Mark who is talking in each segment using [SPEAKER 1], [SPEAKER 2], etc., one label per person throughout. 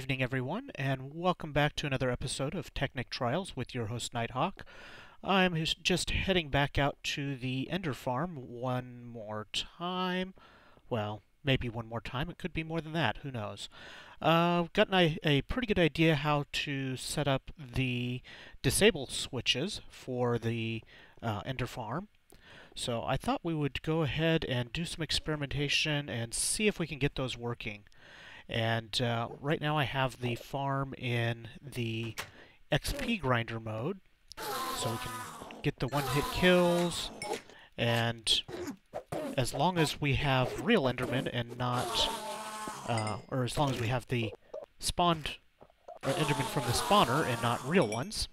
[SPEAKER 1] evening, everyone, and welcome back to another episode of Technic Trials with your host, Nighthawk. I'm just heading back out to the Ender Farm one more time. Well, maybe one more time. It could be more than that. Who knows? Gotten a pretty good idea how to set up the disable switches for the Ender Farm. So I thought we would go ahead and do some experimentation and see if we can get those working. And right now I have the farm in the XP grinder mode, so we can get the one-hit kills, and as long as we have real Endermen and not, or as long as we have the spawned Endermen from the spawner and not real ones,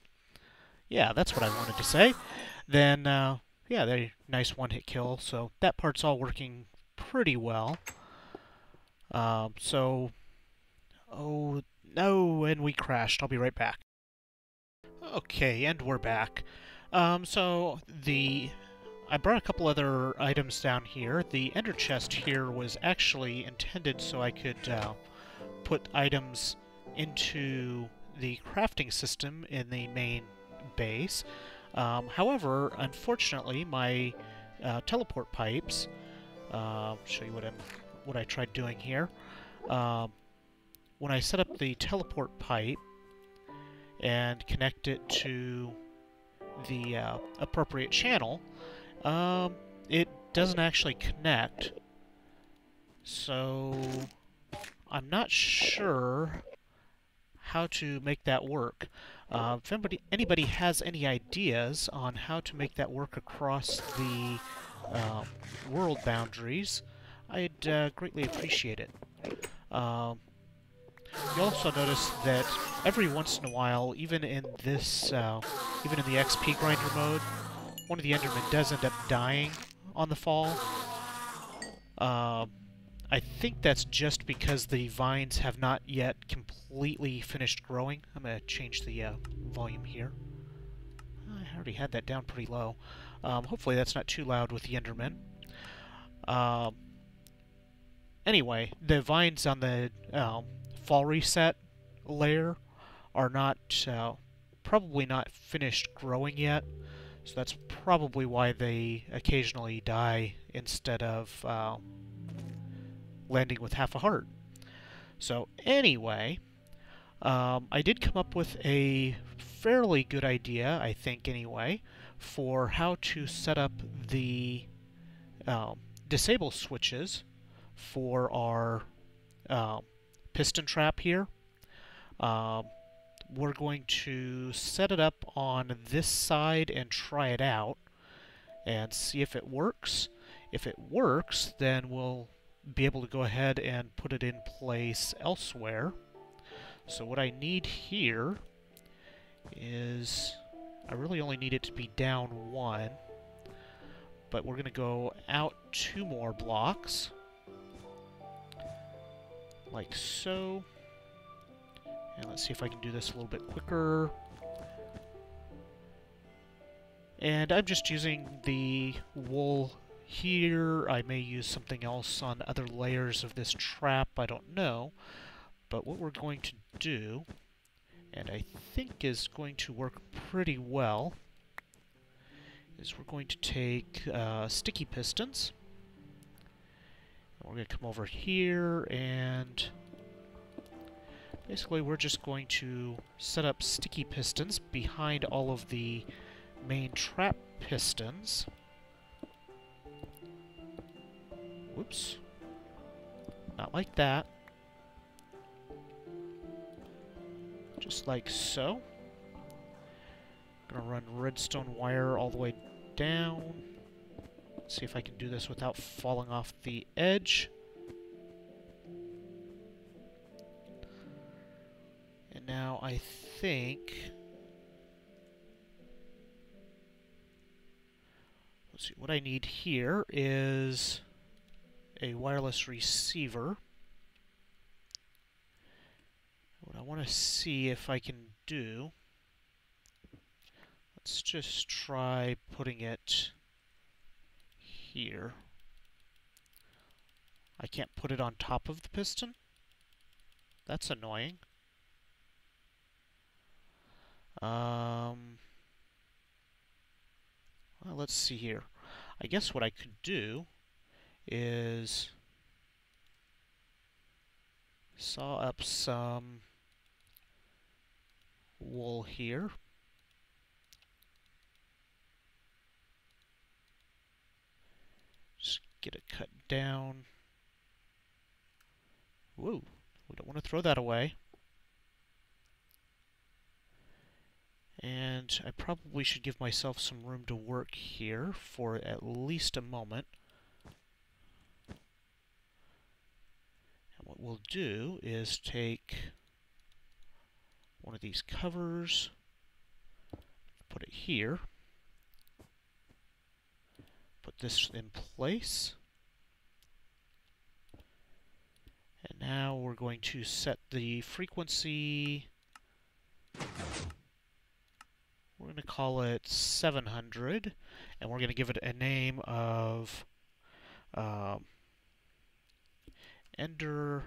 [SPEAKER 1] yeah, that's what I wanted to say, then, yeah, they're nice one-hit kill, so that part's all working pretty well. Oh, no, and we crashed. I'll be right back. Okay, and we're back. I brought a couple other items down here. The ender chest here was actually intended so I could put items into the crafting system in the main base. However, unfortunately, my teleport pipes, show you what I tried doing here. When I set up the teleport pipe and connect it to the appropriate channel, it doesn't actually connect. So I'm not sure how to make that work. If anybody has any ideas on how to make that work across the world boundaries, I'd greatly appreciate it. You'll also notice that every once in a while, even in this, even in the XP grinder mode, one of the Endermen does end up dying on the fall. I think that's just because the vines have not yet completely finished growing. I'm going to change the volume here. I already had that down pretty low. Hopefully that's not too loud with the Endermen. Anyway, the vines on the fall reset layer are not probably not finished growing yet, so that's probably why they occasionally die instead of landing with half a heart. So anyway, I did come up with a fairly good idea, I think anyway, for how to set up the disable switches for our piston trap here. We're going to set it up on this side and try it out and see if it works. If it works, then we'll be able to go ahead and put it in place elsewhere. So what I need here is, I really only need it to be down one, but we're going to go out 2 more blocks, like so. And let's see if I can do this a little bit quicker. And I'm just using the wool here. I may use something else on other layers of this trap, I don't know. But what we're going to do, and I think is going to work pretty well, is we're going to take sticky pistons. We're going to come over here and basically we're just going to set up sticky pistons behind all of the main trap pistons. Whoops. Not like that. Just like so. I'm gonna run redstone wire all the way down. Let's see if I can do this without falling off the edge. And now I think, let's see, what I need here is a wireless receiver. What I want to see if I can do, let's just try putting it here. I can't put it on top of the piston. That's annoying. Well, let's see here. I guess what I could do is saw up some wool here. Just get it cut down. Woo, we don't want to throw that away. And I probably should give myself some room to work here for at least a moment. And what we'll do is take one of these covers, put it here, put this in place, and now we're going to set the frequency. We're going to call it 700, and we're going to give it a name of Ender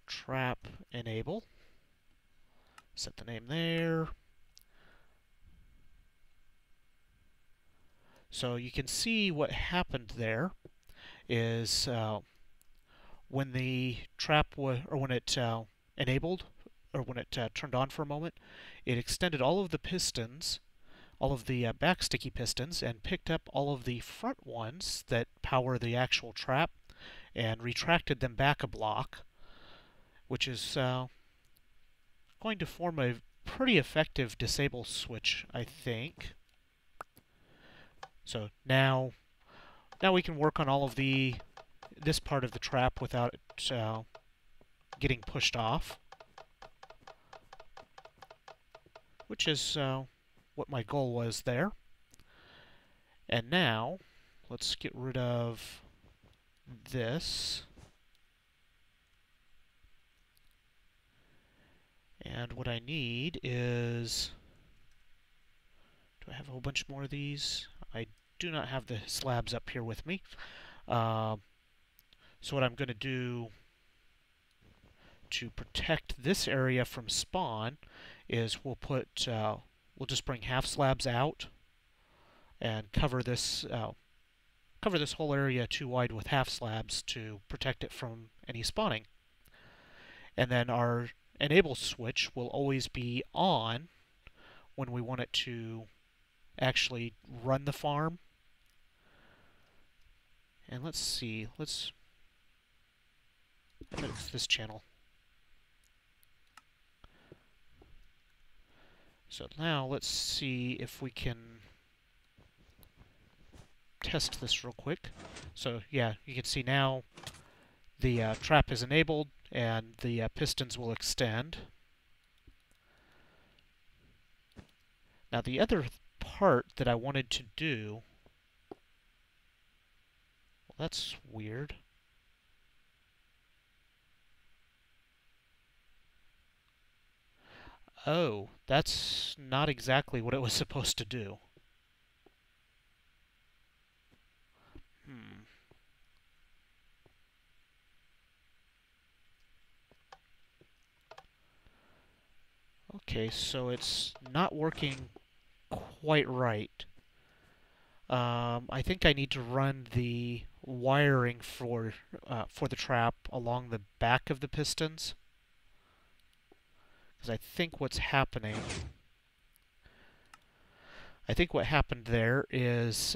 [SPEAKER 1] Trap Enable. Set the name there. So you can see what happened there is when the trap was, or when it enabled, or when it turned on for a moment, it extended all of the pistons, all of the back sticky pistons, and picked up all of the front ones that power the actual trap and retracted them back a block, which is going to form a pretty effective disable switch, I think. So now we can work on all of this part of the trap without it getting pushed off, which is what my goal was there. And now let's get rid of this. And what I need is, do I have a whole bunch more of these? I do not have the slabs up here with me. So what I'm going to do to protect this area from spawn is we'll just bring half slabs out and cover this whole area too wide with half slabs to protect it from any spawning. And then our enable switch will always be on when we want it to actually run the farm. And let's see, let's fix this channel. So now let's see if we can test this real quick. So yeah, you can see now the trap is enabled and the pistons will extend. Now the other part that I wanted to do, well, that's weird. Oh, that's not exactly what it was supposed to do. Okay, so it's not working quite right. I think I need to run the wiring for the trap along the back of the pistons, because I think what happened there is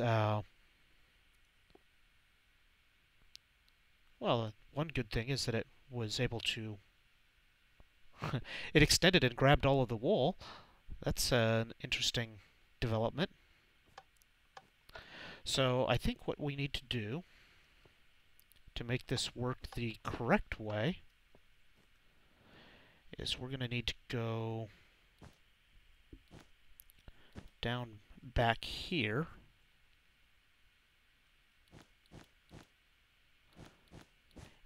[SPEAKER 1] well, one good thing is that it was able to it extended and grabbed all of the wool. That's an interesting development. So I think what we need to do to make this work the correct way is we're going to need to go down back here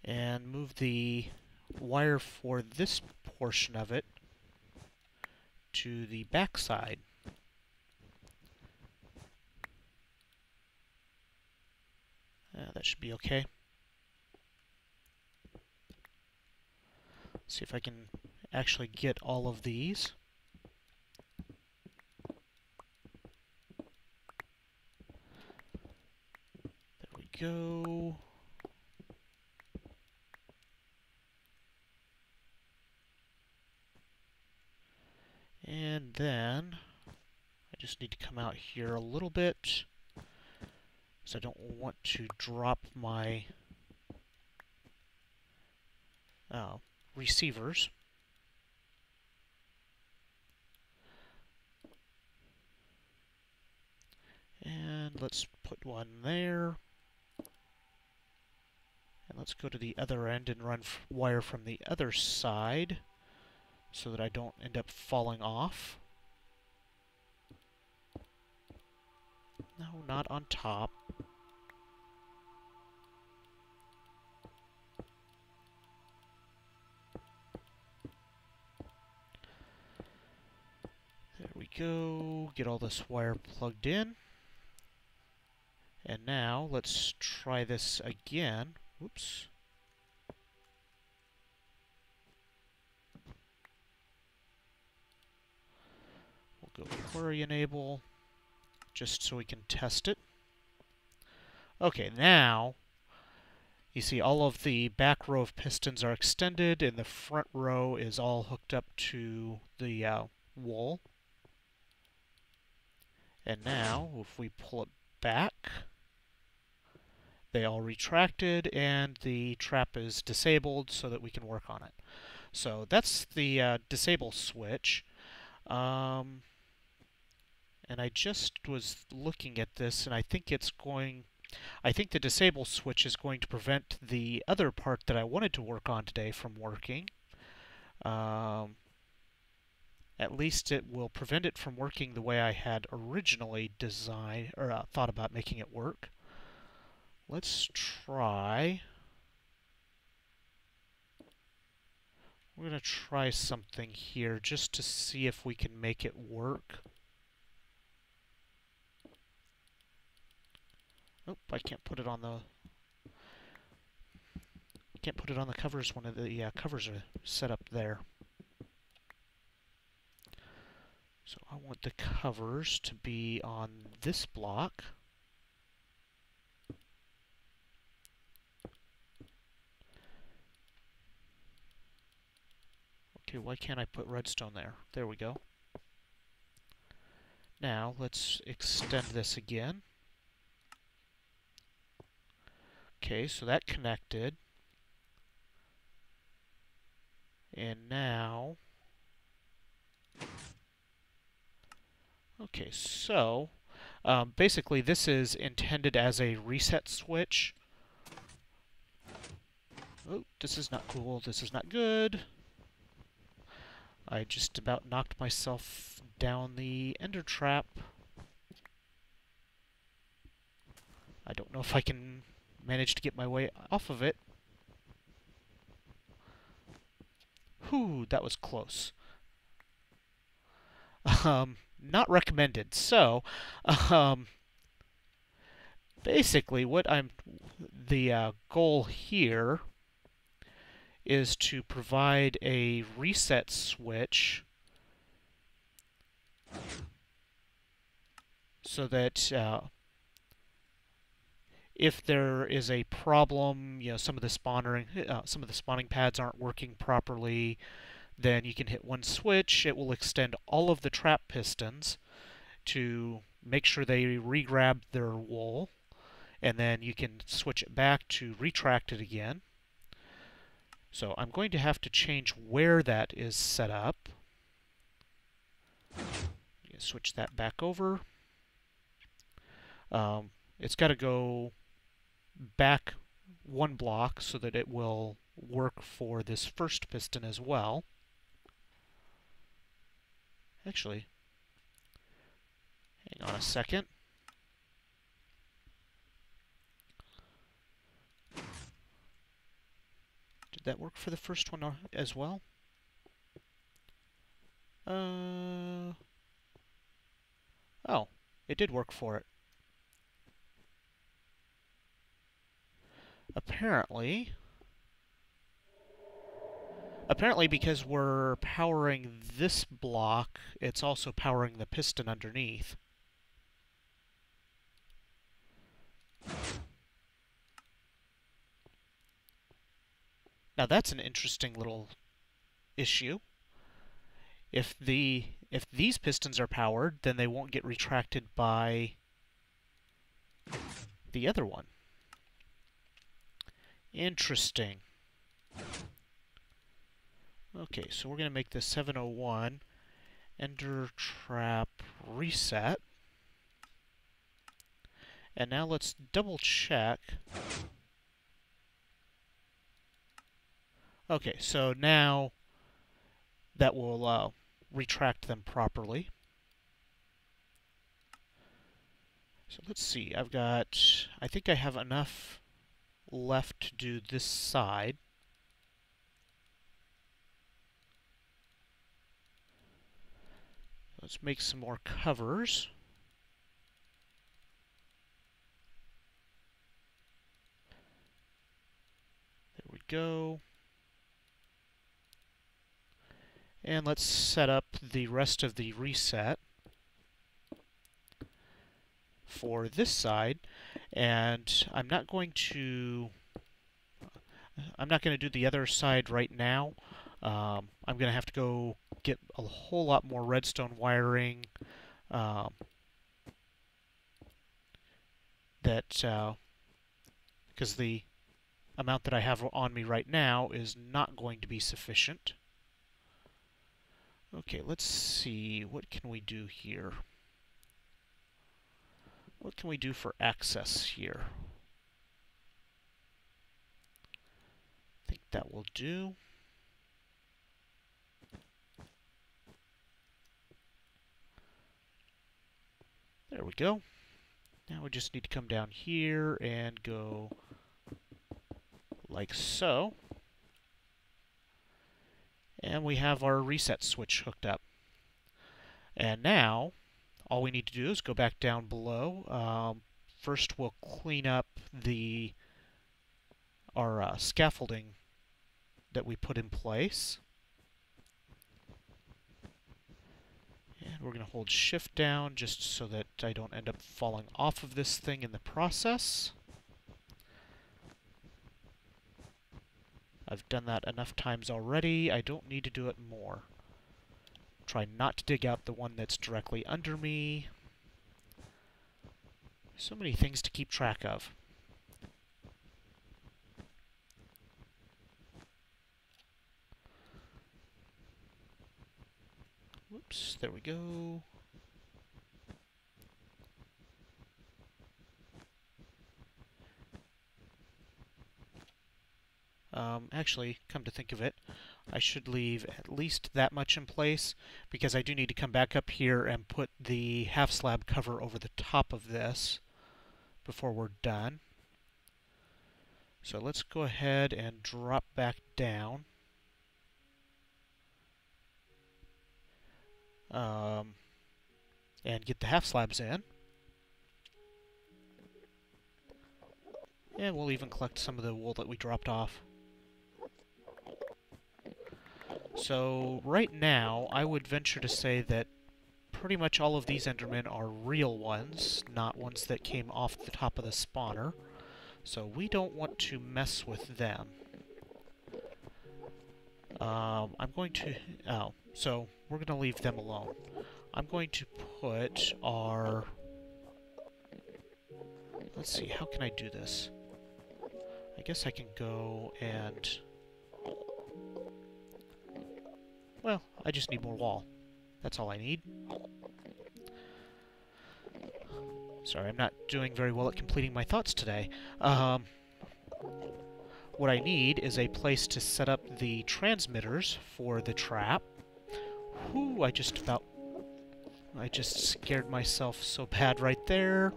[SPEAKER 1] and move the wire for this portion of it to the back side. That should be okay. See if I can actually get all of these. go. And then I just need to come out here a little bit, because I don't want to drop my receivers. And let's put one there. And let's go to the other end and run wire from the other side so that I don't end up falling off. No, not on top. There we go. Get all this wire plugged in. And now let's try this again. Whoops. We'll go query enable just so we can test it. Okay, now you see all of the back row of pistons are extended and the front row is all hooked up to the wool. And now, if we pull it back, they all retracted and the trap is disabled so that we can work on it. So that's the disable switch. And I just was looking at this and I think the disable switch is going to prevent the other part that I wanted to work on today from working. At least it will prevent it from working the way I had originally designed or thought about making it work. Let's try. We're going to try something here just to see if we can make it work. Oh, I can't put it on the covers. One of the covers are set up there. So I want the covers to be on this block. Okay, why can't I put redstone there? There we go. Now let's extend this again. Okay, so that connected. And now... Okay, so basically this is intended as a reset switch. Oh, this is not cool. This is not good. I just about knocked myself down the ender trap. I don't know if I can manage to get my way off of it. Whew, that was close. Not recommended. So, basically the goal here is to provide a reset switch so that if there is a problem, some of the spawning pads aren't working properly, then you can hit one switch. It will extend all of the trap pistons to make sure they re-grab their wool, and then you can switch it back to retract it again. So I'm going to have to change where that is set up. Switch that back over. It's got to go back one block so that it will work for this first piston as well. Actually, hang on a second. Did that work for the first one as well? Oh, it did work for it. Apparently because we're powering this block, it's also powering the piston underneath. Now that's an interesting little issue. If these pistons are powered, then they won't get retracted by the other one. Interesting. Okay, so we're going to make the 701 ender trap reset. And now let's double check. Okay, so now that will retract them properly. So let's see, I think I have enough left to do this side. Let's make some more covers. There we go. And let's set up the rest of the reset for this side. And I'm not going to do the other side right now. I'm going to have to go get a whole lot more redstone wiring because the amount that I have on me right now is not going to be sufficient. Okay, let's see. What can we do here? What can we do for access here? I think that will do. There we go. Now we just need to come down here and go like so. And we have our reset switch hooked up. And now, all we need to do is go back down below. First, we'll clean up our scaffolding that we put in place. And we're going to hold Shift down just so that I don't end up falling off of this thing in the process. I've done that enough times already. I don't need to do it more. Try not to dig out the one that's directly under me. So many things to keep track of. Whoops, there we go. Actually, come to think of it, I should leave at least that much in place, because I do need to come back up here and put the half slab cover over the top of this before we're done. So let's go ahead and drop back down. And get the half slabs in. And we'll even collect some of the wool that we dropped off. So right now, I would venture to say that pretty much all of these Endermen are real ones, not ones that came off the top of the spawner. So we don't want to mess with them. I'm going to... Oh, so we're going to leave them alone. I'm going to put our... Let's see, how can I do this? I guess I can go and... Well, I just need more wall. That's all I need. Sorry, I'm not doing very well at completing my thoughts today. What I need is a place to set up the transmitters for the trap. Whew, I just scared myself so bad right there.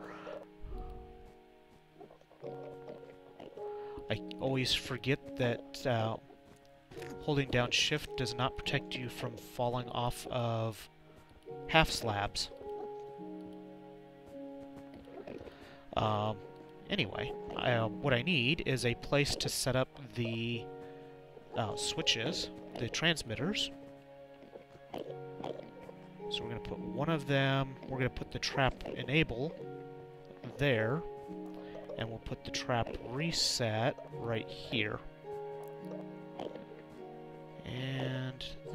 [SPEAKER 1] I always forget that holding down Shift does not protect you from falling off of half slabs. Anyway, what I need is a place to set up the switches, the transmitters. So we're going to put one of them, we're going to put the trap enable there, and we'll put the trap reset right here.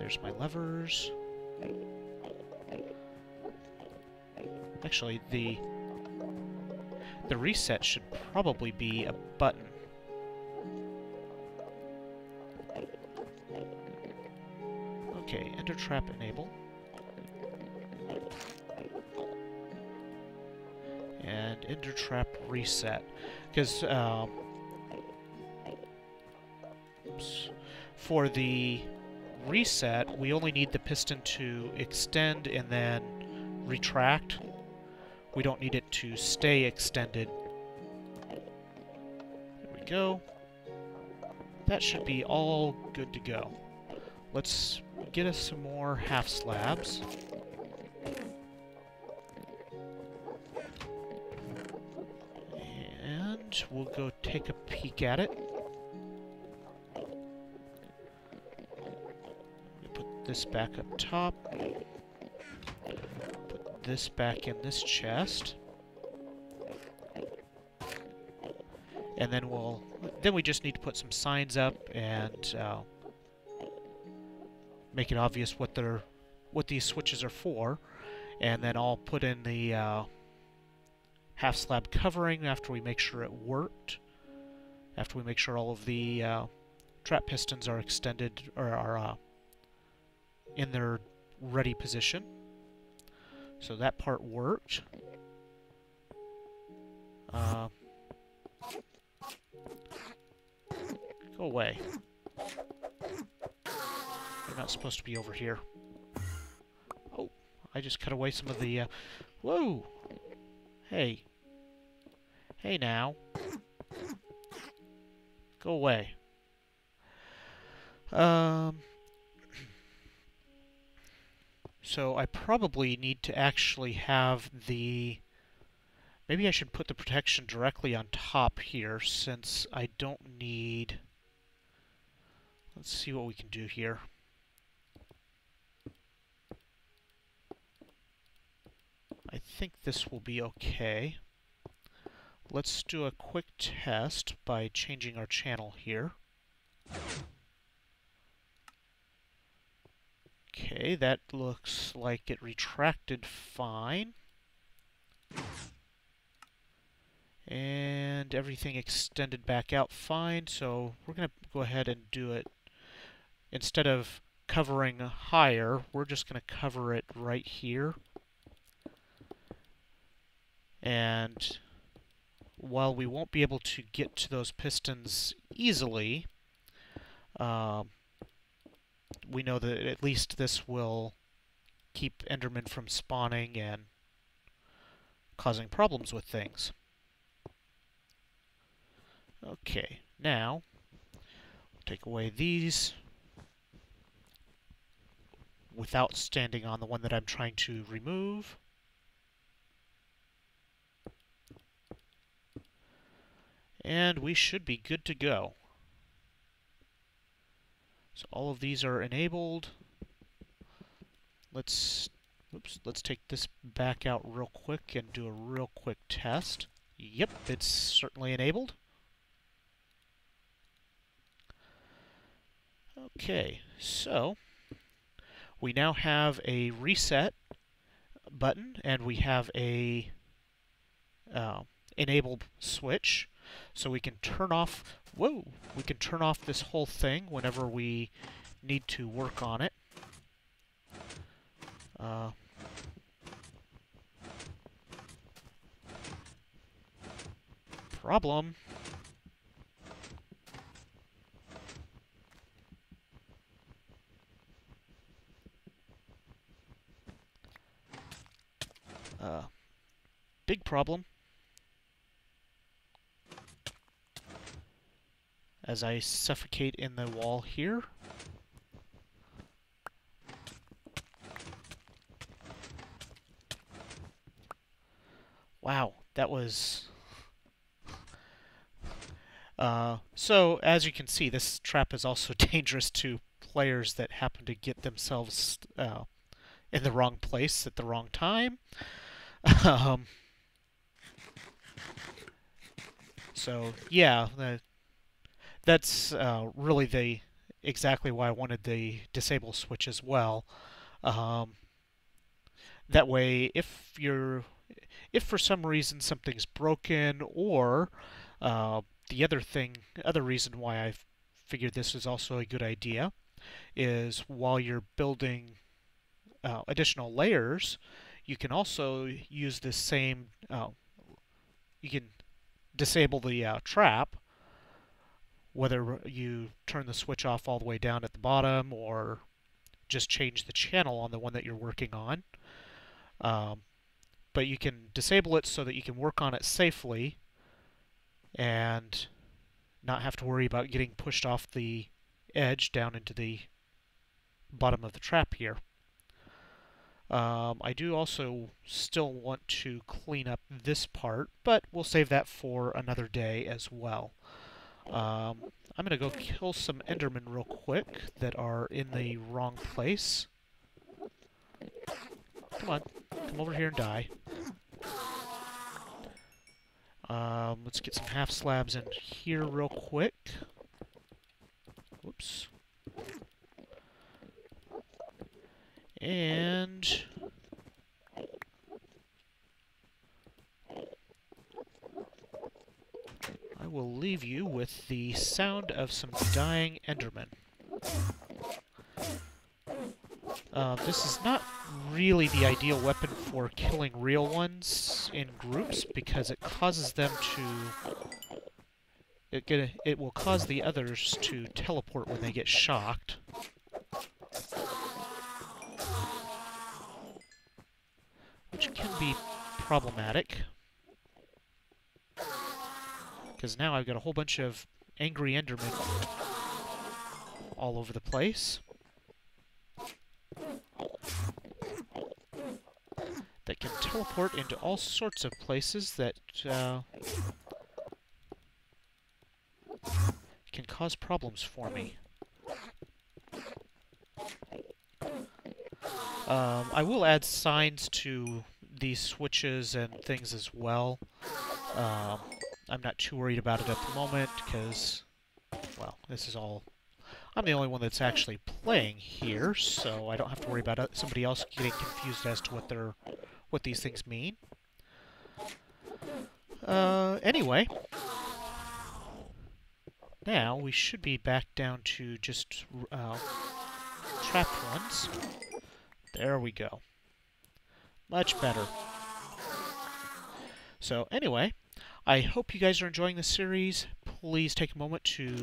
[SPEAKER 1] There's my levers. Actually, the reset should probably be a button. Okay, ender trap enable. And ender trap reset. Because for the reset, we only need the piston to extend and then retract. We don't need it to stay extended. There we go. That should be all good to go. Let's get us some more half slabs. And we'll go take a peek at it. Put this back up top. Put this back in this chest. And then we just need to put some signs up and make it obvious what these switches are for. And then I'll put in the half slab covering after we make sure it worked. After we make sure all of the trap pistons are extended or are in their ready position. So that part worked. Go away. You're not supposed to be over here. Oh, I just cut away some of the... Whoa! Hey. Hey now. Go away. So I probably need to actually have the... Maybe I should put the protection directly on top here, since I don't need... Let's see what we can do here. I think this will be okay. Let's do a quick test by changing our channel here. Okay, that looks like it retracted fine. And everything extended back out fine, so we're going to go ahead and do it. Instead of covering higher, we're just going to cover it right here. And while we won't be able to get to those pistons easily, we know that at least this will keep Endermen from spawning and causing problems with things. Okay, now we'll take away these without standing on the one that I'm trying to remove. And we should be good to go. So all of these are enabled. Let's take this back out real quick and do a real quick test. Yep, it's certainly enabled. Okay, so we now have a reset button and we have a enable switch, so we can turn off. Whoa! We can turn off this whole thing whenever we need to work on it. Problem. Big problem. As I suffocate in the wall here. Wow, that was... So, as you can see, this trap is also dangerous to players that happen to get themselves in the wrong place at the wrong time. So, yeah, that's really the exactly why I wanted the disable switch as well. Um, that way, if for some reason something's broken, or the other reason why I figured this is also a good idea is while you're building additional layers, you can also use this same. You can disable the trap, whether you turn the switch off all the way down at the bottom or just change the channel on the one that you're working on. Um, but you can disable it so that you can work on it safely and not have to worry about getting pushed off the edge down into the bottom of the trap here. I do also still want to clean up this part, but we'll save that for another day as well. I'm going to go kill some Endermen real quick that are in the wrong place. Come on, come over here and die. Let's get some half slabs in here real quick. Whoops. And I will leave you with the sound of some dying Endermen. This is not really the ideal weapon for killing real ones in groups because it causes them to... It will cause the others to teleport when they get shocked. Which can be problematic. Because now I've got a whole bunch of angry Endermen all over the place that can teleport into all sorts of places that can cause problems for me. I will add signs to these switches and things as well. I'm not too worried about it at the moment because, well, this is all... I'm the only one that's actually playing here, so I don't have to worry about somebody else getting confused as to what these things mean. Anyway, now we should be back down to just trapped ones. There we go. Much better. So anyway, I hope you guys are enjoying this series. Please take a moment to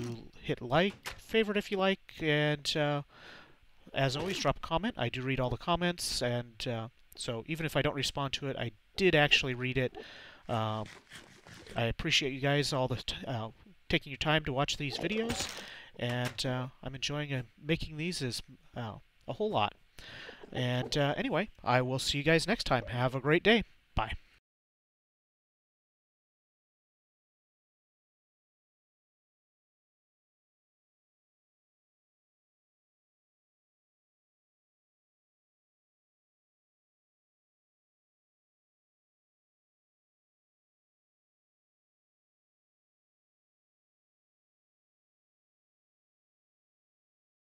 [SPEAKER 1] hit like, favorite if you like, and as always, drop a comment. I do read all the comments, and so even if I don't respond to it, I did actually read it. I appreciate you guys all taking your time to watch these videos, and I'm enjoying making these a whole lot. And anyway, I will see you guys next time. Have a great day. Bye.